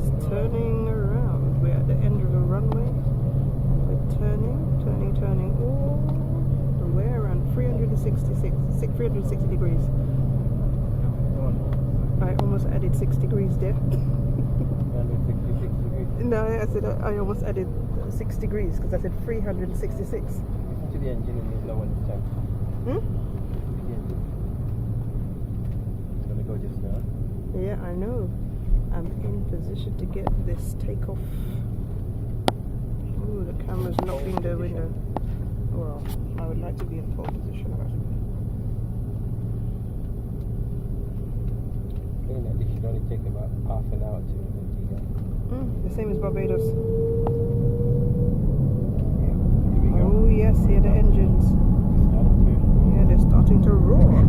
is turning around. We're at the end of the runway. We're turning all the way around 360 degrees. I almost added 6 degrees there. 366 degrees. No, I said I almost added 6 degrees because I said 366. To the engine and the low end tank. Hmm? The engine. It's gonna go just now. Yeah, I know. I'm in position to get this takeoff. Ooh, the camera's not in the window. Well, I would like to be in pole position. Saying that this should only take about half an hour to The same as Barbados. Here we go. Oh yes, hear the engines. Yeah, they're starting to roar.